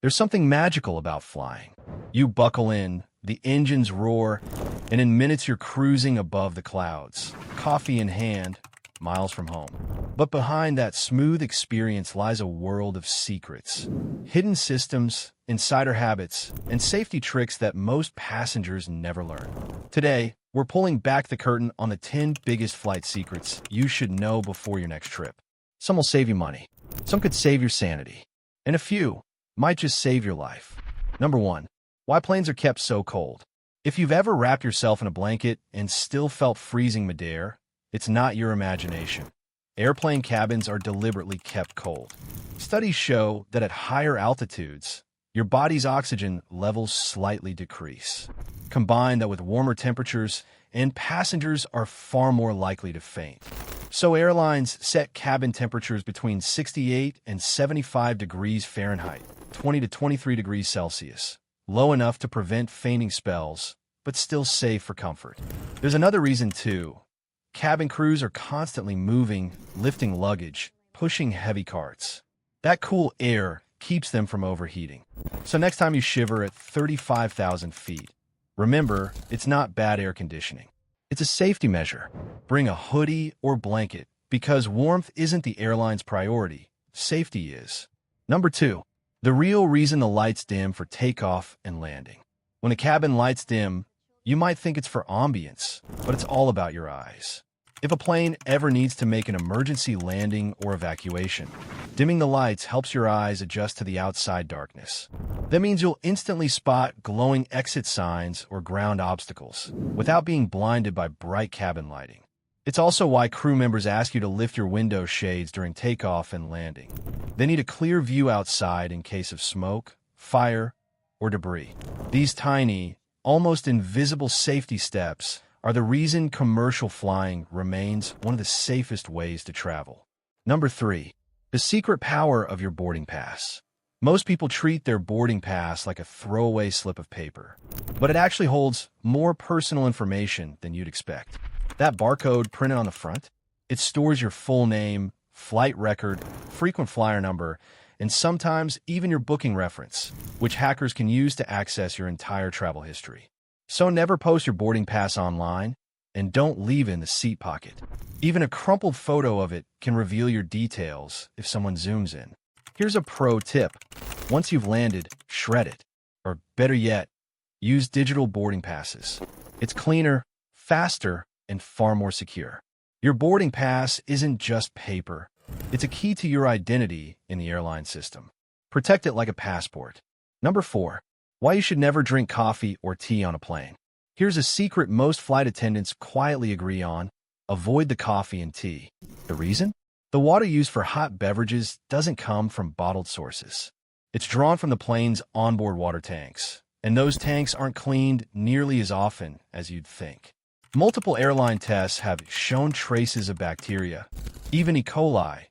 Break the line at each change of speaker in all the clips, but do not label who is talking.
There's something magical about flying. You buckle in, the engines roar, and in minutes you're cruising above the clouds, coffee in hand, miles from home. But behind that smooth experience lies a world of secrets, hidden systems, insider habits, and safety tricks that most passengers never learn. Today, we're pulling back the curtain on the 10 biggest flight secrets you should know before your next trip. Some will save you money, some could save your sanity, and a few might just save your life. Number 1. Why planes are kept so cold. If you've ever wrapped yourself in a blanket and still felt freezing midair, it's not your imagination. Airplane cabins are deliberately kept cold. Studies show that at higher altitudes, your body's oxygen levels slightly decrease. Combine that with warmer temperatures, and passengers are far more likely to faint. So airlines set cabin temperatures between 68 and 75 degrees Fahrenheit, 20 to 23 degrees Celsius, low enough to prevent fainting spells, but still safe for comfort. There's another reason too. Cabin crews are constantly moving, lifting luggage, pushing heavy carts. That cool air keeps them from overheating. So next time you shiver at 35,000 feet, remember, it's not bad air conditioning. It's a safety measure. Bring a hoodie or blanket, because warmth isn't the airline's priority, safety is. Number 2. The real reason the lights dim for takeoff and landing. When a cabin lights dim, you might think it's for ambience, but it's all about your eyes. If a plane ever needs to make an emergency landing or evacuation, dimming the lights helps your eyes adjust to the outside darkness. That means you'll instantly spot glowing exit signs or ground obstacles without being blinded by bright cabin lighting. It's also why crew members ask you to lift your window shades during takeoff and landing. They need a clear view outside in case of smoke, fire, or debris. These tiny, almost invisible safety steps are the reason commercial flying remains one of the safest ways to travel. Number 3. The secret power of your boarding pass. Most people treat their boarding pass like a throwaway slip of paper, but it actually holds more personal information than you'd expect. That barcode printed on the front, it stores your full name, flight record, frequent flyer number, and sometimes even your booking reference, which hackers can use to access your entire travel history. So never post your boarding pass online, and don't leave it in the seat pocket. Even a crumpled photo of it can reveal your details if someone zooms in. Here's a pro tip. Once you've landed, shred it. Or better yet, use digital boarding passes. It's cleaner, faster, and far more secure. Your boarding pass isn't just paper. It's a key to your identity in the airline system. Protect it like a passport. Number 4. Why you should never drink coffee or tea on a plane. Here's a secret most flight attendants quietly agree on. Avoid the coffee and tea. The reason? The water used for hot beverages doesn't come from bottled sources. It's drawn from the plane's onboard water tanks, and those tanks aren't cleaned nearly as often as you'd think. Multiple airline tests have shown traces of bacteria, even E. coli,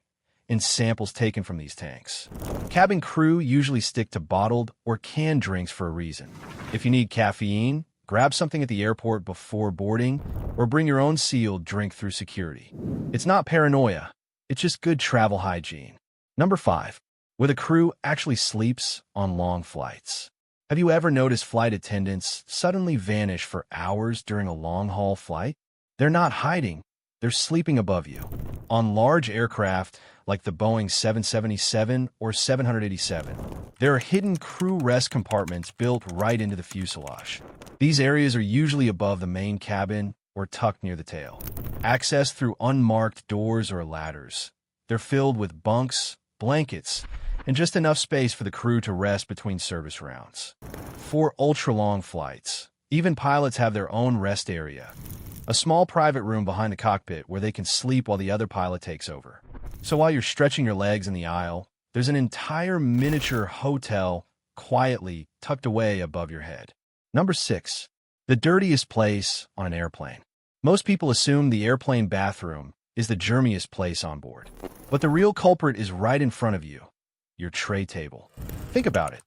in samples taken from these tanks. Cabin crew usually stick to bottled or canned drinks for a reason. If you need caffeine, grab something at the airport before boarding, or bring your own sealed drink through security. It's not paranoia, it's just good travel hygiene. Number 5. Where the crew actually sleeps on long flights. Have you ever noticed flight attendants suddenly vanish for hours during a long-haul flight? They're not hiding, they're sleeping above you. On large aircraft, like the Boeing 777 or 787, there are hidden crew rest compartments built right into the fuselage. These areas are usually above the main cabin or tucked near the tail. Accessed through unmarked doors or ladders. They're filled with bunks, blankets, and just enough space for the crew to rest between service rounds. For ultra-long flights, even pilots have their own rest area. A small private room behind the cockpit where they can sleep while the other pilot takes over. So while you're stretching your legs in the aisle, there's an entire miniature hotel quietly tucked away above your head. Number 6. The dirtiest place on an airplane. Most people assume the airplane bathroom is the germiest place on board. But the real culprit is right in front of you, your tray table. Think about it.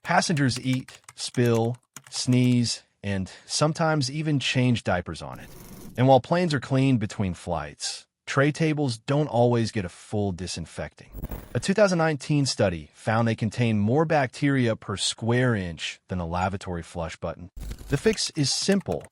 Passengers eat, spill, sneeze, and sometimes even change diapers on it. And while planes are cleaned between flights, tray tables don't always get a full disinfecting. A 2019 study found they contain more bacteria per square inch than a lavatory flush button. The fix is simple.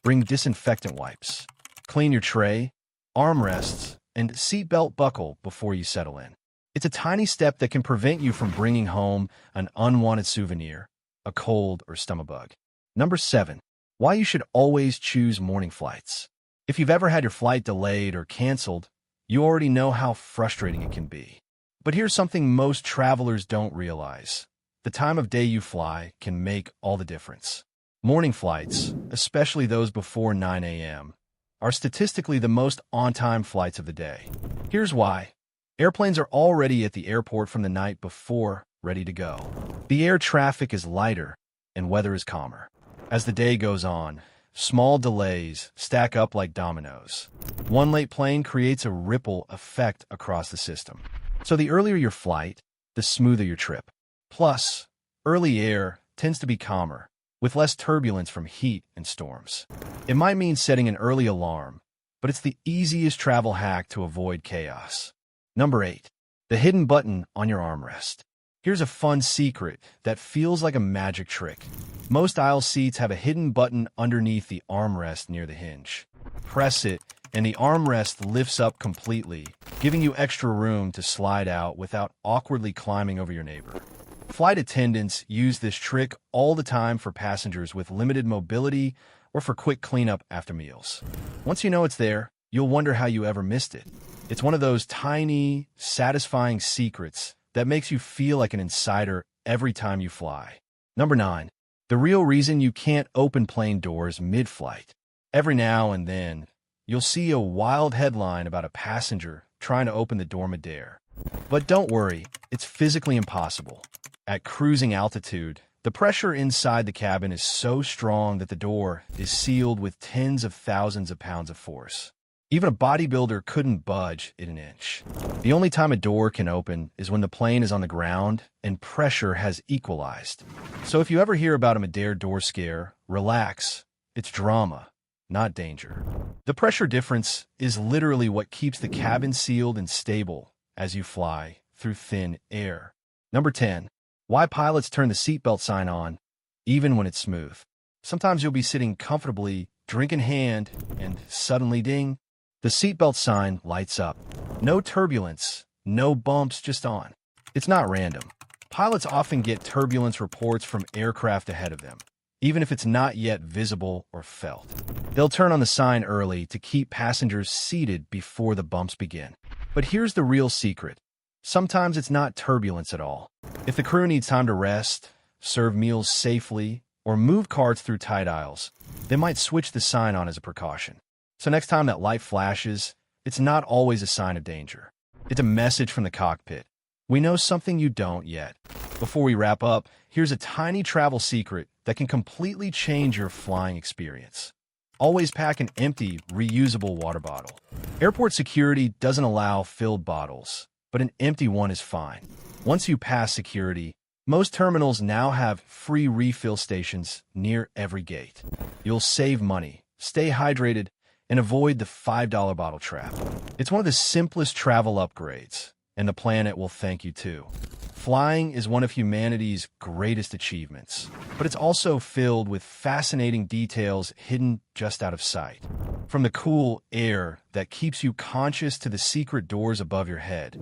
Bring disinfectant wipes. Clean your tray, armrests, and seatbelt buckle before you settle in. It's a tiny step that can prevent you from bringing home an unwanted souvenir, a cold or stomach bug. Number 7. Why you should always choose morning flights. If you've ever had your flight delayed or canceled, you already know how frustrating it can be. But here's something most travelers don't realize. The time of day you fly can make all the difference. Morning flights, especially those before 9 a.m., are statistically the most on-time flights of the day. Here's why. Airplanes are already at the airport from the night before, ready to go. The air traffic is lighter, and weather is calmer. As the day goes on, small delays stack up like dominoes. One late plane creates a ripple effect across the system. So the earlier your flight, the smoother your trip. Plus, early air tends to be calmer, with less turbulence from heat and storms. It might mean setting an early alarm, but it's the easiest travel hack to avoid chaos. Number 8. The hidden button on your armrest. Here's a fun secret that feels like a magic trick. Most aisle seats have a hidden button underneath the armrest near the hinge. Press it, and the armrest lifts up completely, giving you extra room to slide out without awkwardly climbing over your neighbor. Flight attendants use this trick all the time for passengers with limited mobility or for quick cleanup after meals. Once you know it's there, you'll wonder how you ever missed it. It's one of those tiny, satisfying secrets that makes you feel like an insider every time you fly. Number 9. The real reason you can't open plane doors mid-flight. Every now and then, you'll see a wild headline about a passenger trying to open the door mid-air. But don't worry, it's physically impossible. At cruising altitude, the pressure inside the cabin is so strong that the door is sealed with tens of thousands of pounds of force. Even a bodybuilder couldn't budge it an inch. The only time a door can open is when the plane is on the ground and pressure has equalized. So if you ever hear about a mid-air door scare, relax. It's drama, not danger. The pressure difference is literally what keeps the cabin sealed and stable as you fly through thin air. Number 10. Why pilots turn the seatbelt sign on, even when it's smooth. Sometimes you'll be sitting comfortably, drink in hand, and suddenly ding, the seatbelt sign lights up. No turbulence, no bumps, just on. It's not random. Pilots often get turbulence reports from aircraft ahead of them, even if it's not yet visible or felt. They'll turn on the sign early to keep passengers seated before the bumps begin. But here's the real secret. Sometimes it's not turbulence at all. If the crew needs time to rest, serve meals safely, or move carts through tight aisles, they might switch the sign on as a precaution. So next time that light flashes, it's not always a sign of danger. It's a message from the cockpit. We know something you don't yet. Before we wrap up, here's a tiny travel secret that can completely change your flying experience. Always pack an empty, reusable water bottle. Airport security doesn't allow filled bottles, but an empty one is fine. Once you pass security, most terminals now have free refill stations near every gate. You'll save money, stay hydrated, and avoid the $5 bottle trap. It's one of the simplest travel upgrades, and the planet will thank you too. Flying is one of humanity's greatest achievements, but it's also filled with fascinating details hidden just out of sight. From the cool air that keeps you conscious to the secret doors above your head,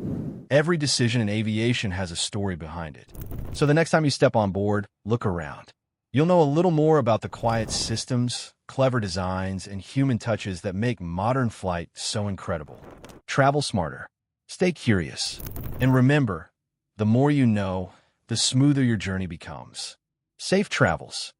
every decision in aviation has a story behind it. So the next time you step on board, look around. You'll know a little more about the quiet systems, clever designs, and human touches that make modern flight so incredible. Travel smarter. Stay curious. And remember, the more you know, the smoother your journey becomes. Safe travels.